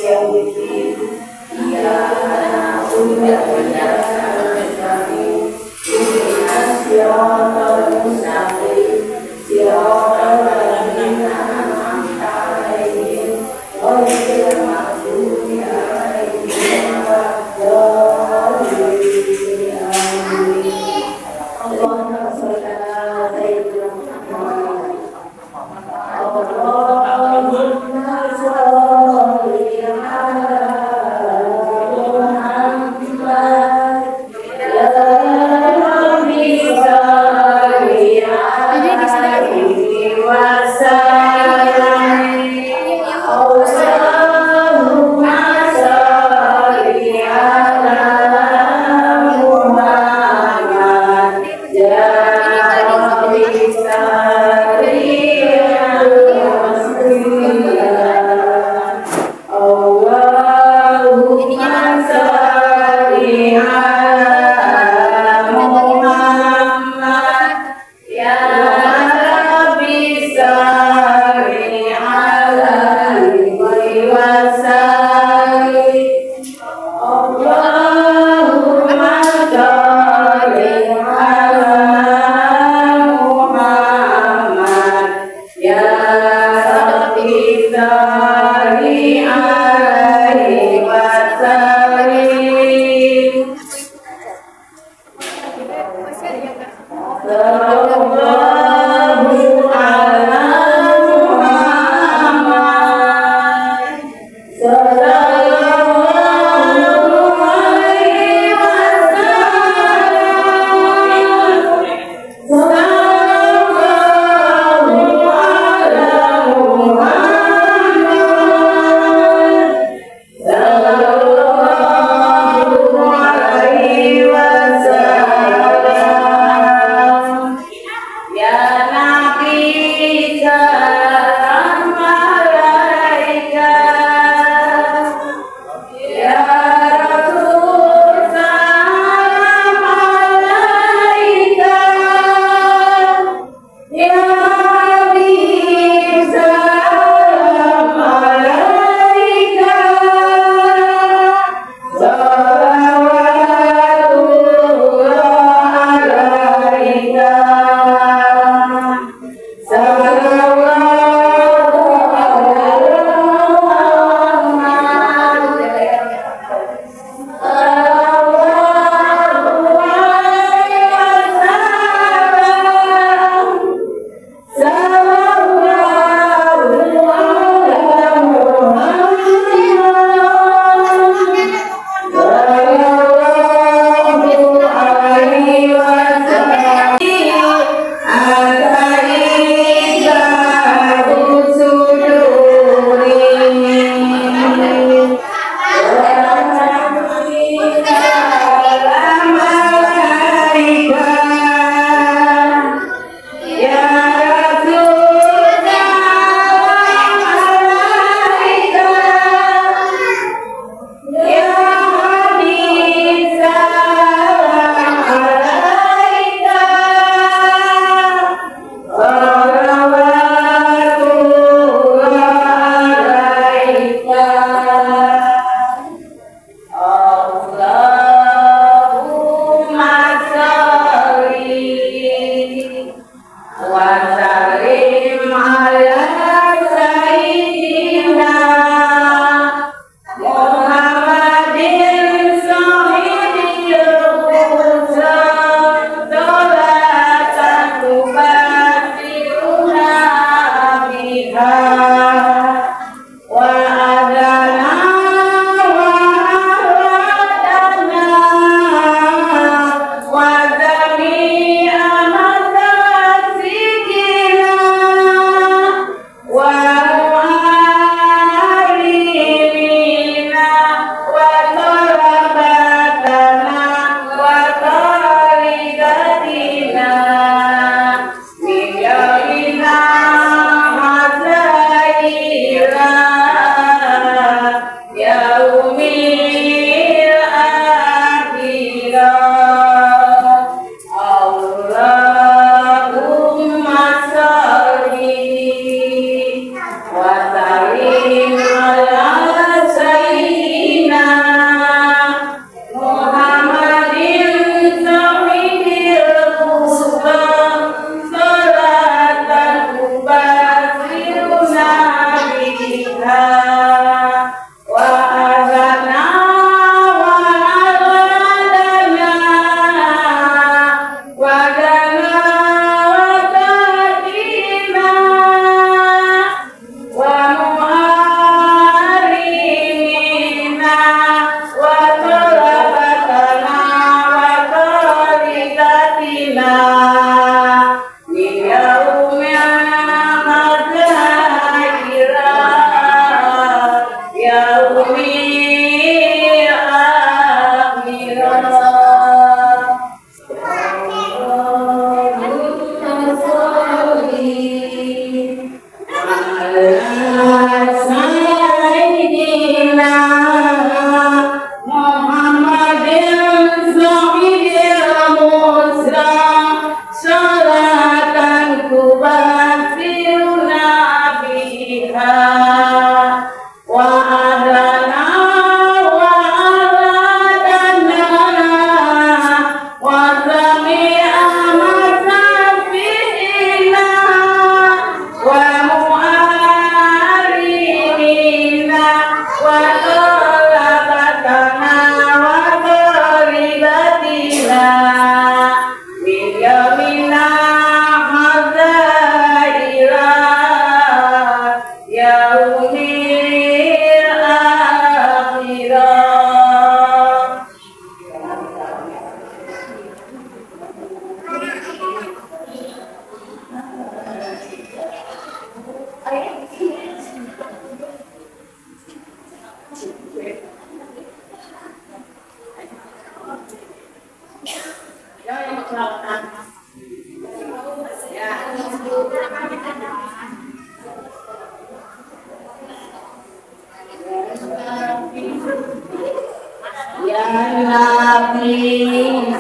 Kita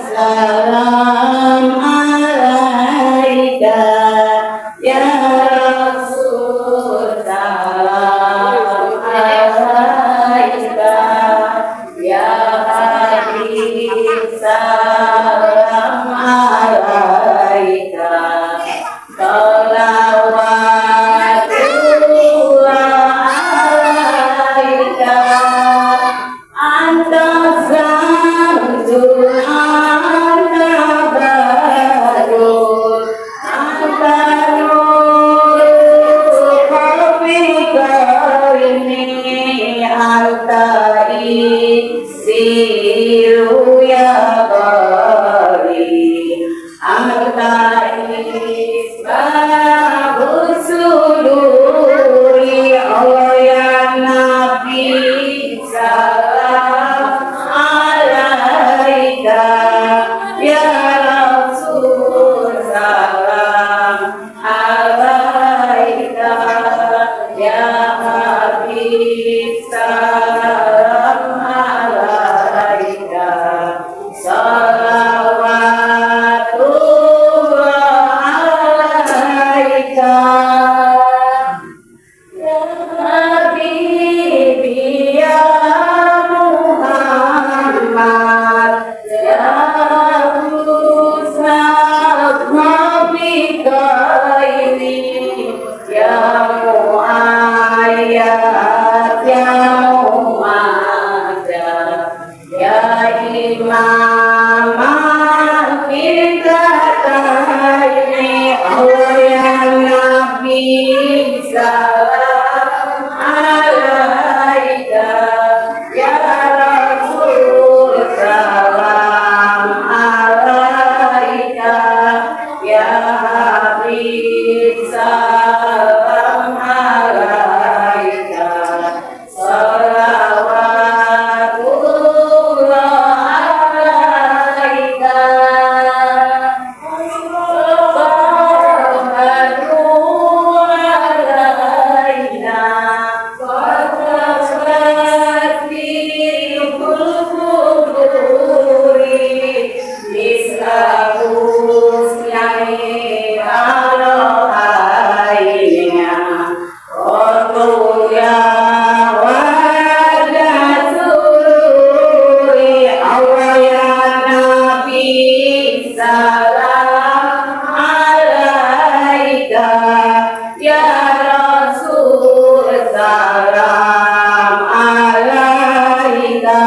salam alaika ya Rasul, salam alaika ya Habib, salam alaika salawatullah alaika anta zamzul anta badrul anta nurul qalbika ini anta isiru ya bari anta isbahus suduri Allah ya Nabi salam alaika ya Rasul, salam alaika ya Habib, salam alaika salawatullah alaika ya Habibi ya Muhammad ya Ustaz Nabika ini ya Muayyad ya Muhammad ya Imam kita ini Allah ya Nabi salam alaika ya Rasul, salam alaika ya Habib, salam alaika salawatullah alaika salam alaika ya Rasul, salam alaika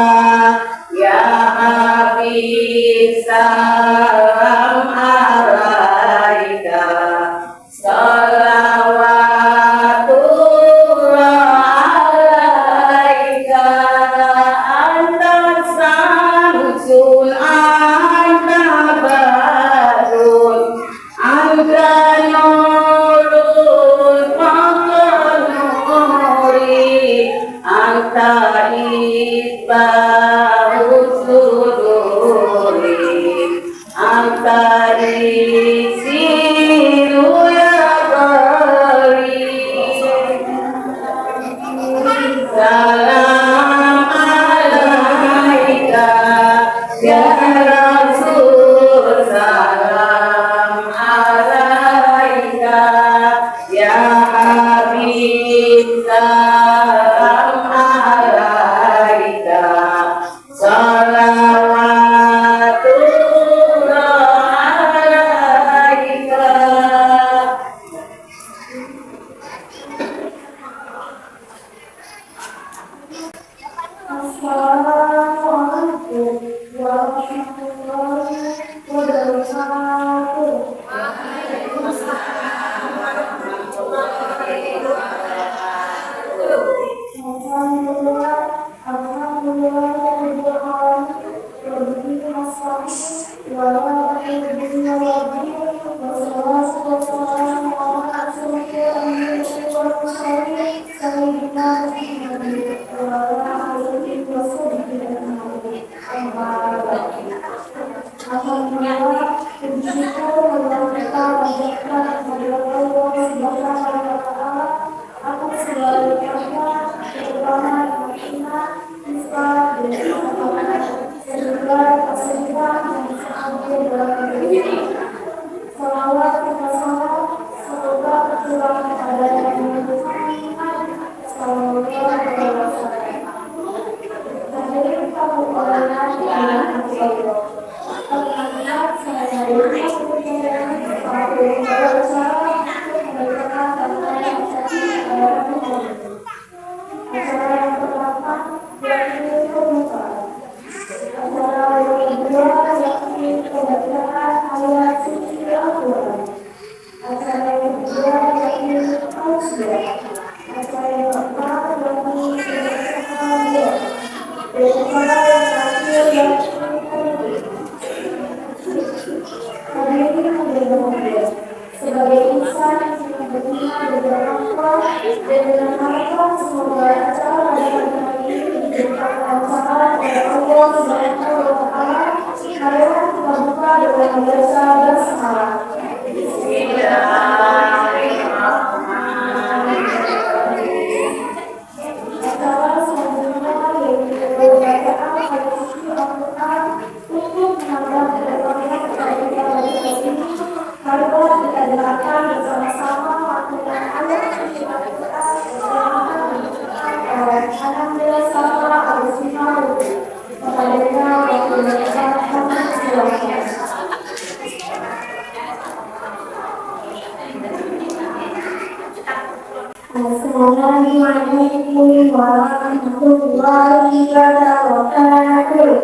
ya Habib, salam alaika salawatullah alaika anta samsul anta badrun anta nurul nuri anta isbahus suduri anta isiru ya bari salam alaika ya Rasul, salam alaika ya Habib, salam alaika salawatullah alaika Assalamualaikum warahmatullahi wabarakatuh. Alhamdulillah, alhamdulillah, Terima kasih. Sebagai insan yang beriman dan Allah dan mengharapkan semoga acara pada hari ini diberikan kelancaran oleh Allah Subhanahu wa Ta'ala. Marilah kita buka dengan membaca basmalah. Acara selanjutnya yaitu bacaan hadis Al-Quran untuk menambah pengetahuan kepada kita ini. Marilah kita dengarkan bersama-sama lantunan ayat suci Al-Quran yang oleh Ananda Sama Al-Simaru kepadanya waktu mereka Muhammad silakan. Assalamualaikum warahmatullahi wabarakatuh.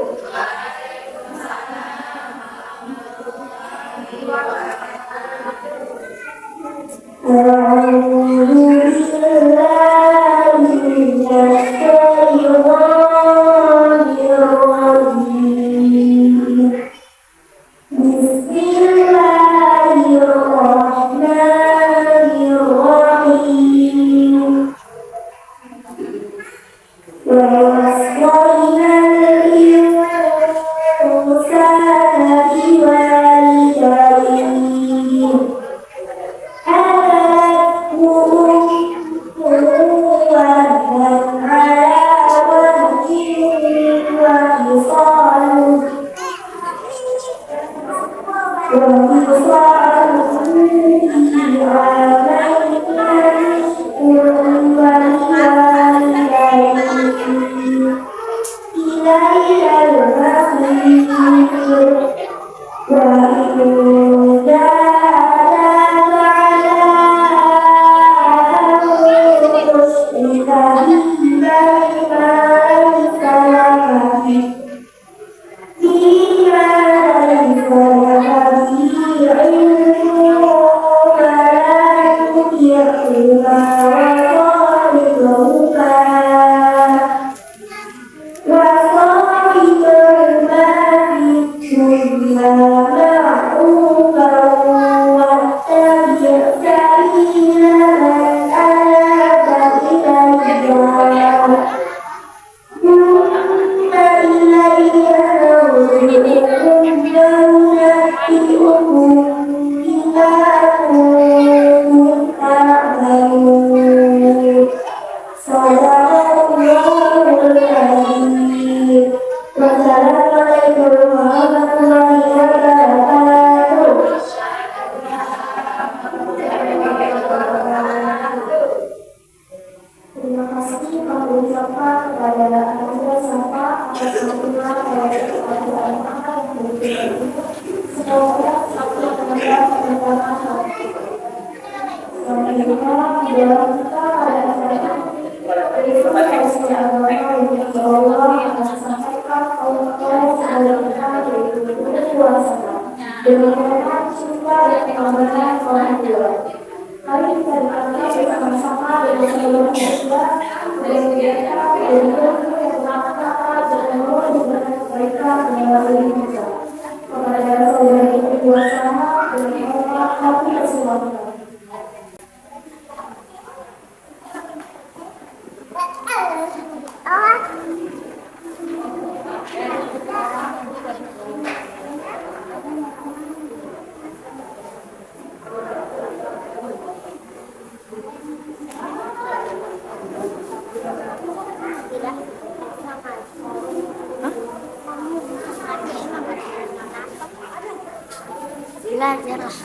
Belajar lah.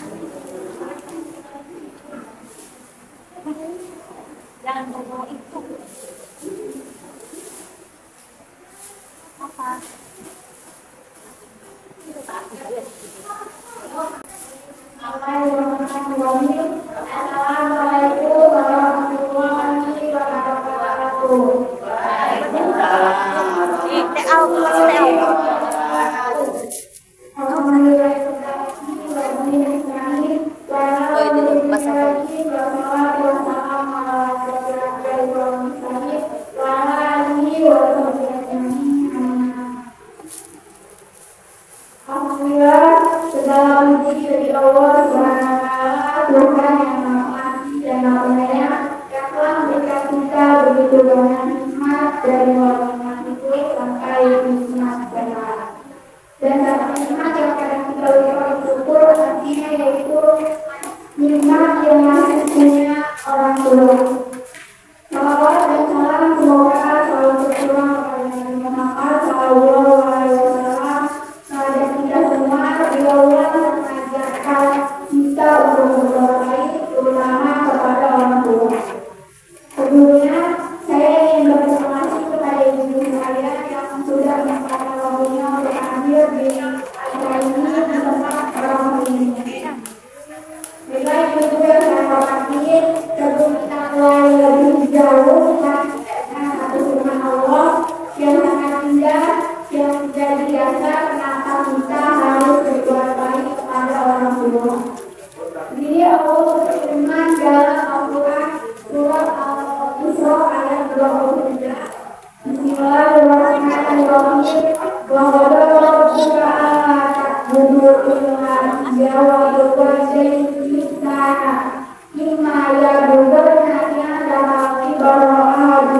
Jangan bawa itu. Apa? Assalamualaikum warahmatullahi wabarakatuh.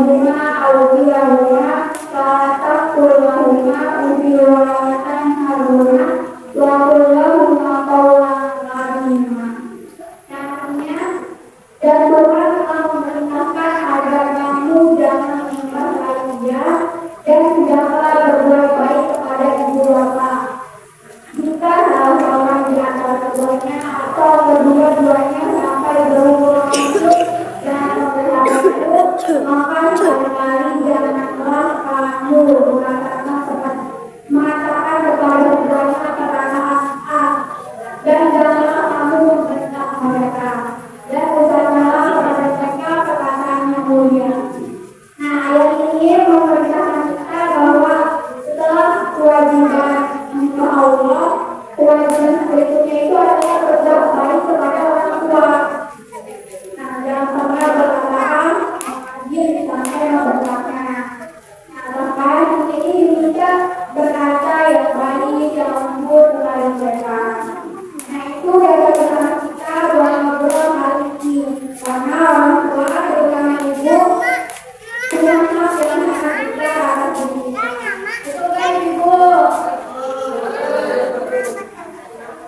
bima awdiyahuma fatakulahuma ubiwatan haruna wa kullahuma qawlan karima. Artinya, dan Tuhan telah memerintahkan agar kamu jangan mengingkar dia dan janganlah berbuat baik kepada ibu bapa. Jika salah seorang di antara keduanya atau kedua-duanya sampai berulang masuk dan memelihara itu, maka sekali-kali janganlah kamu mengatakan kepada keduanya perkataan A, dan janganlah kamu membentak mereka, dan ucapkanlah kepada mereka perkataan yang mulia. Nah, ayat ini memerintahkan kita bahwa setelah kewajiban untuk Allah, kewajiban berikutnya itu adalah berbuat baik kepada orang tua. Nah, jangan sampai berkata rajin sampai membentaknya. Nah, bahkan ini juga berkata yang baik, yang lembut kepada mereka. Nah, itu dari kita buat ngobrol hari ini, karena orang tua terutama ibu punya hak dengan anak kita atas diri. Itu kan ibu.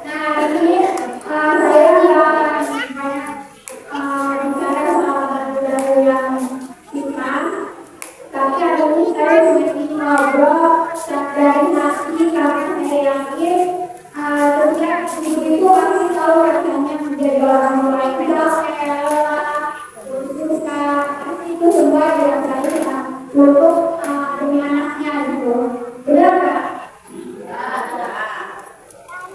Nah, ini saya nggak banyak bicara soal lagu-lagu yang kita, tapi hari ini saya ingin ngobrol dari hati karena saya yakin setiap ibu itu pasti tahu rasanya menjadi orang tua itu susah, pasti itu semua dirasain untuk demi anaknya gitu. Benar nggak?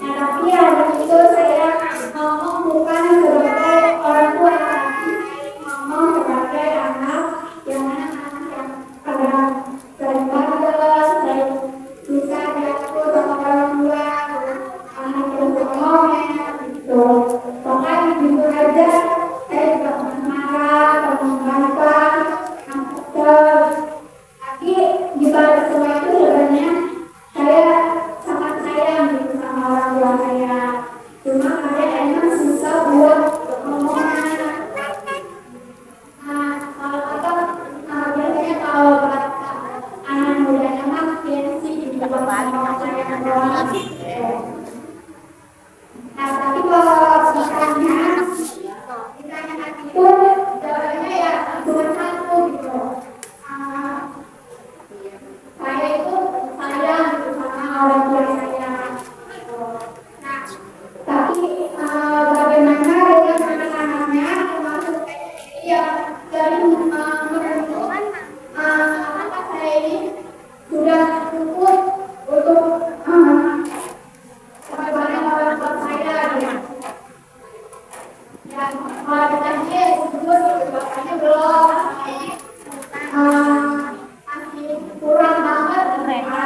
Nah, tapi hari itu saya ngomong bukan sebagai orang tua, tapi ngomong sebagai anak yang anak yang kadang sering bandel, sering susah diatur sama orang tua, anak yang ngomel gitu. Bahkan jujur aja, saya juga pernah marah, pernah membantah, kesel. Tapi di balik semua itu sebenarnya saya sangat sayang gitu sama orang tua saya. Cuma kadang emang susah buat ngomongnya. Biasanya kalau anak mudanya makin sih juga sama saya doang. Nah, tapi kalau ditanya itu jawabannya ya cuma satu gitu. Saya itu sayang gitu sama orang tua saya. Nah, tapi bagaimana dengan anak-anaknya termasuk yang dari menentukan apakah saya ini sudah cukup untuk bagaimana orang tua saya gitu. Dan kalau ditanya sebut bapaknya belum, masih kurang banget mereka.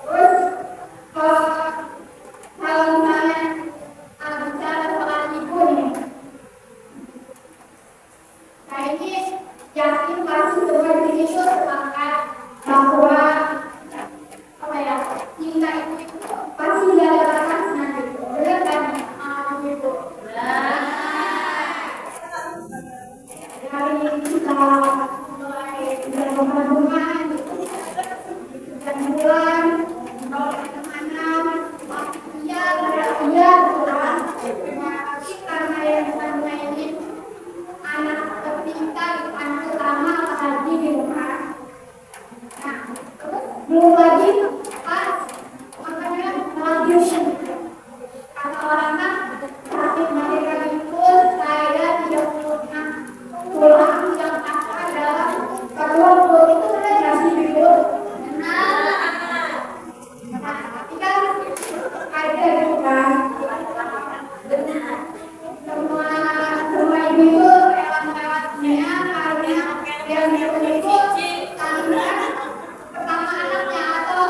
Terus kalau misalnya bicara soal ibu nih, saya ini yakin pasti semua di sini tuh sepakat bahwa cinta itu pasti tidak ada batasnya gitu. Benar kan ibu? Dari kita mulai berhubungan dan bulan pertemanan iya Tuhan, tapi karena yang selama ini anak tercinta anak utama lagi di rumah. Nah, terus belum lagi pas makanya malnutrition. Kata orang kan sakit mereka itu saya tidak punya tulang yang pas adalah kalau perut itu sudah kasih gitu. Nah, tapi kan ada gitu kan. Benar. Semua ibu itu lewat-lewatnya karena yang itu karena pertama anaknya atau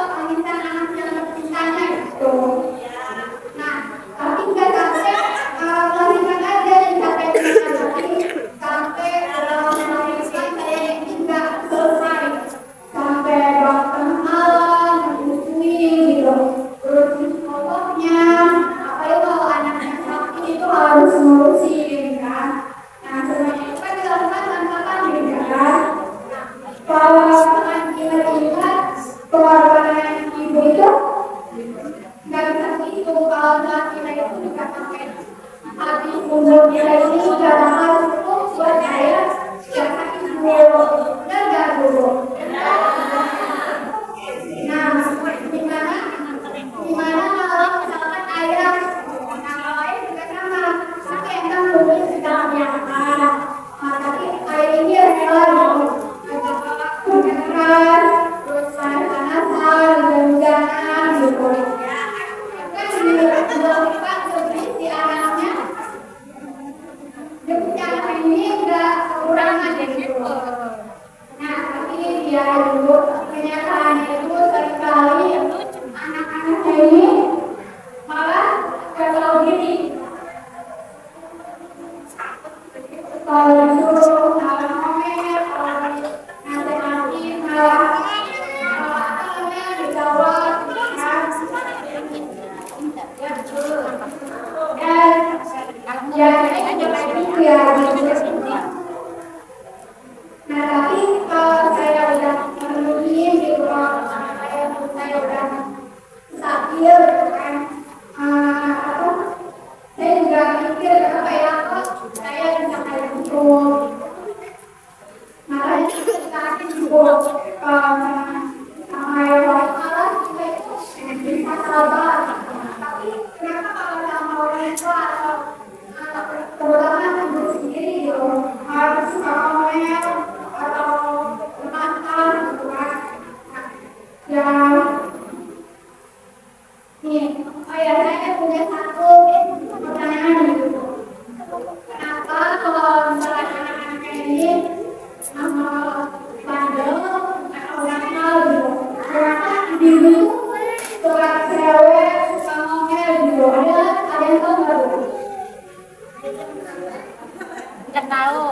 Nggak tahu.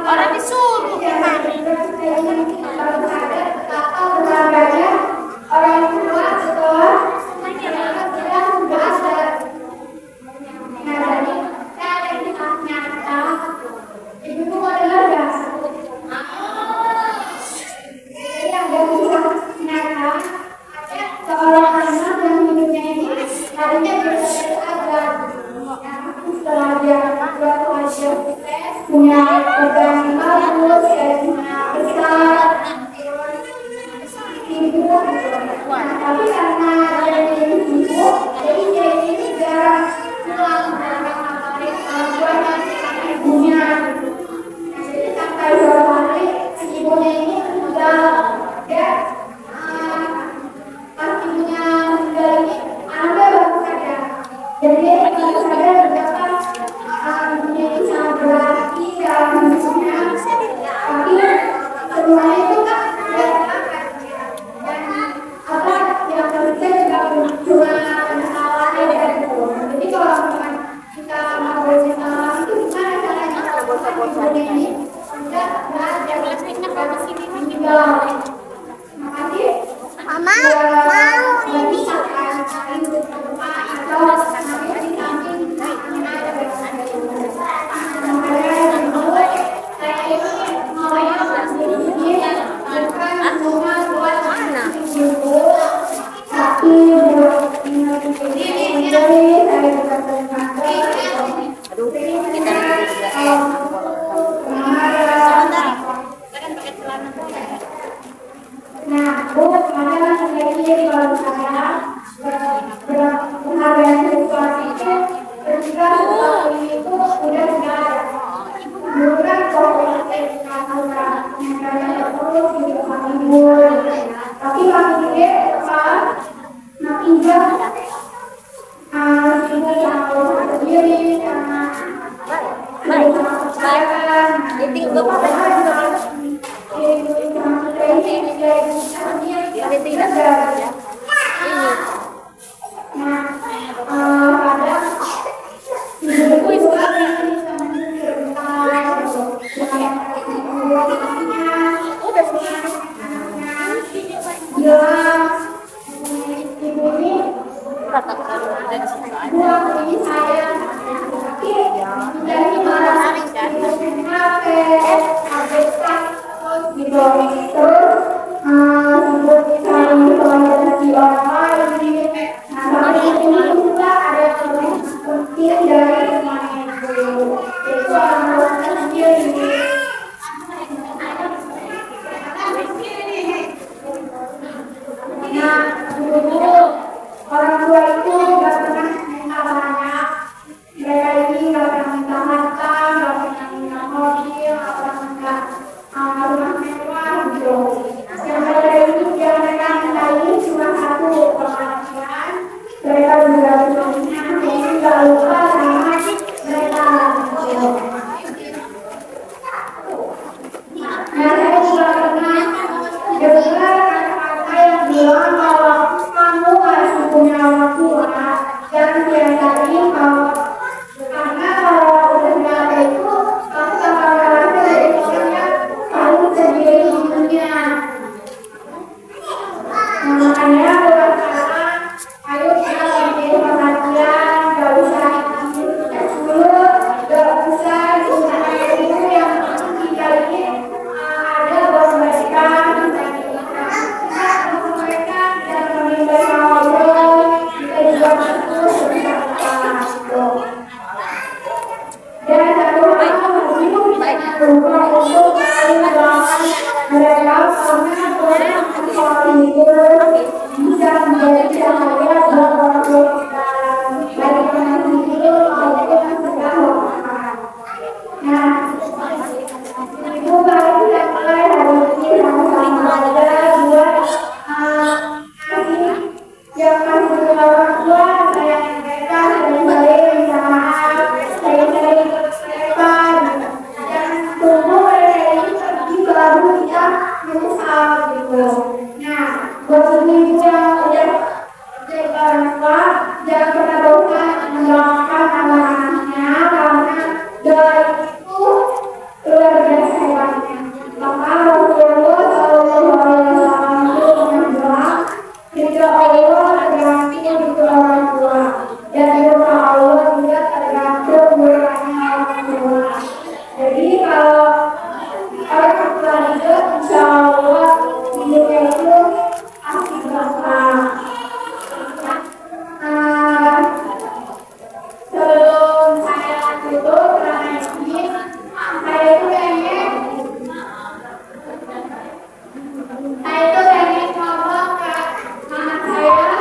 Orang disuruh punya pegang bagus besar ibu, tapi karena dari ibu jadi dia ini jarang pulang buat ibunya, jadi sampai suatu hari ibunya ini udah ya pas ibunya udah ini anaknya baru sadar, jadi baru sadar betapa ibunya ini sangat berarti dalam hidupnya, tapi semuanya itu kan apa yang kerja juga cuma masalahnya dan itu. Jadi kalau misalkan kita mau berbicara itu gimana caranya kalau ini sudah belajar makasih. Mama mau ini. Mana? Tidak. Ya. Ini. Katakan ada di situ aja. Orang tua itu gak pernah minta banyak. Mereka ini gak pernah minta harta, gak pernah minta mobil, gak pernah minta rumah mewah gitu. Yang mereka itu yang mereka mintai cuma satu pengertian. Mereka juga punya mungkin gak lupa sama mereka gitu. Nah, saya juga pernah dengar kata-kata yang bilang kalau kamu harus punya orang tua dan diajarin kalau karena kalau udah berada itu kamu bakal merasa dari orang yang paling sendiri di dunia. Nah, makanya buat sekarang ayo kita beri perhatian, gak usah dulu, gak usah diusahain itu yang kita ini ada buat mereka. Mereka yang meninggal sama Allah, kita juga bersyukur bersama gitu. Dan satu hal lagi lupa untuk mendoakan mereka karena Tuhan itu bisa menjadi cahaya buat orang tua kita baik yang hidup maupun sedang. Nah, ibu baru yang mulai hari ini sama-sama aja buat kasih yang kasih ke orang tua saya mereka sering-sering minta maaf, sering-sering mereka dan tunggu mereka ini pergi baru kita menyesal gitu. Nah, buat ibu yang udah jadi orang tua jangan pernah bosan mendoakan anak-anaknya karena doa itu luar biasa hebatnya. Maka Rasulullah SAW itu bilang ridho Allah tergantung ridho orang tua dan ridho Allah juga tergantung murkanya orang tua. Jadi kalau orang tua ridho, insya Allah hidupnya itu pasti berkah. Sebelum saya tutup karena ini saya itu pengen ngomong ke anak saya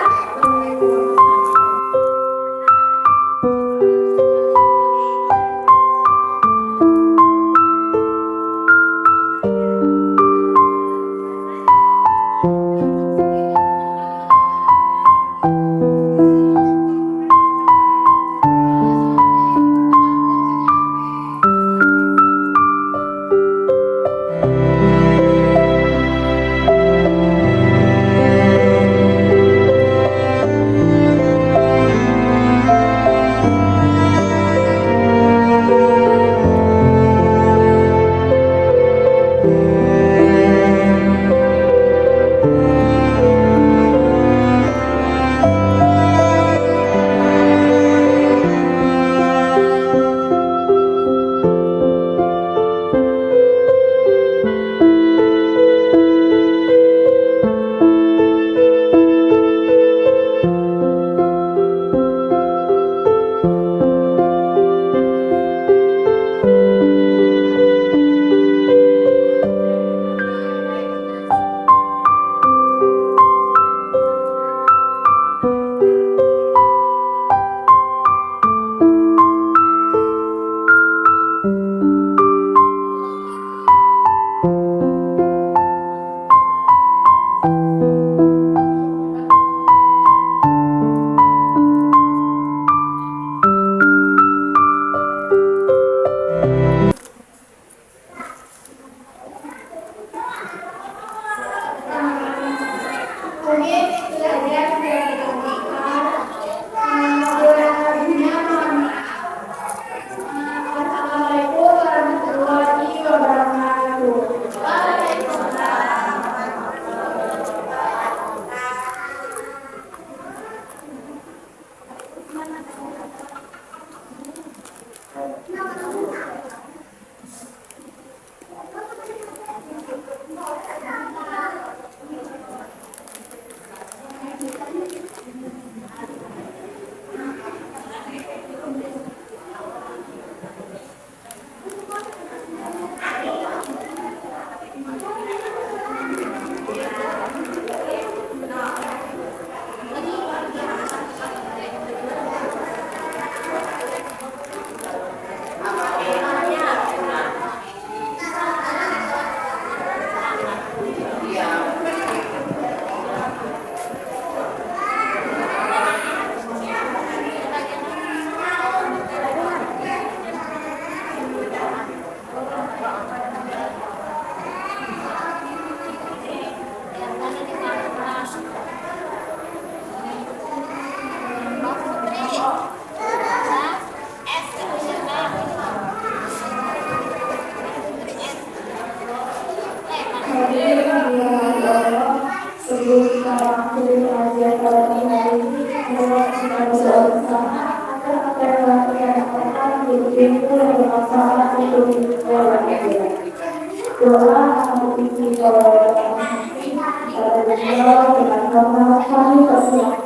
Mungkin belajar dari Tuhan. Assalamualaikum warahmatullahi wabarakatuh. Sebelum kita akhiri pengajian pada pagi hari ini, kita berdoa bersama agar apa yang telah kita dapatkan menjadi pintu yang bermanfaat untuk hidup dan akhirat. Doa menutupi pada beliau dengan nama kami persilakan.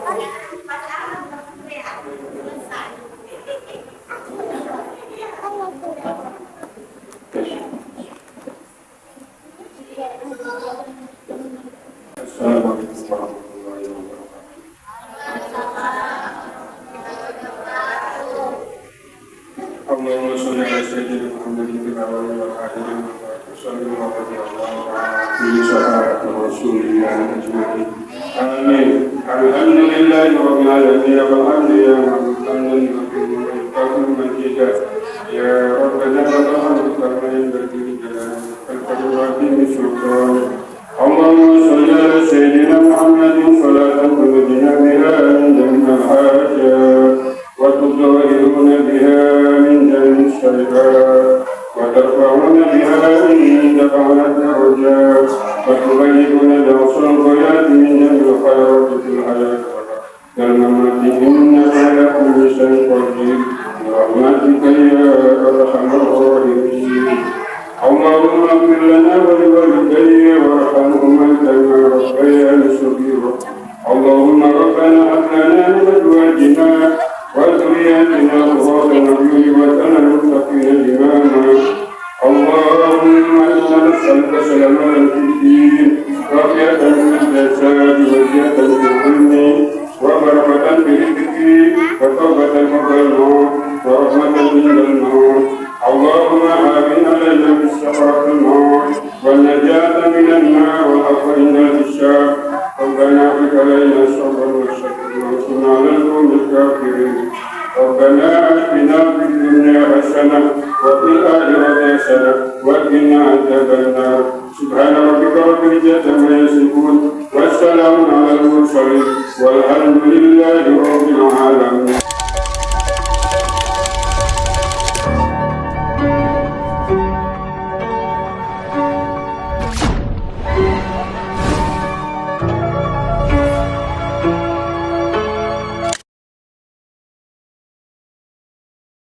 Assalamualaikum warahmatullahi wabarakatuh. Allahumma sholli ala sayyidina Muhammadin fil awwalin wal akhirin wa sallim wa bi shafa'ati rasulillah ajma'in. Amin. Alhamdulillahi rabbil alamin wa hamdan majidah. Ya Rabbana wa rahmatullahi wa barakatuh. اللهم صل على سيدنا محمد صلاة تنجينا بها من جميع الحاجات وتطهرنا بها من جميع الشركات وترفعنا بها عندك على الدرجات وتبلغنا بأقصى الغايات من جميع الخيرات في الحياة والممات إنك على كل شيء قدير برحمتك يا أرحم الراحمين. اللهم اغفر لنا ولوالدي وارحمهما كما ربياني صغيرا. اللهم ربنا هب لنا من ازواجنا وذرياتنا قرة اعين واجعلنا للمتقين اماما. اللهم انا نسالك سلامة في الدين وعافية في الجسد وزيادة في العلم وبركة في الرزق وتوبة قبل الموت ورحمة عند الموت. اللهم آمن علينا بالسخرة الموت والنجاة من النار والعفو عند الحساب. ربنا اغفر علينا الصبر والشكر وانصرنا على القوم الكافرين. ربنا آتنا في الدنيا حسنة وفي الآخرة حسنة وقنا عذاب النار. سبحان ربك رب العزة عما يصفون والسلام على المرسلين والحمد لله رب العالمين.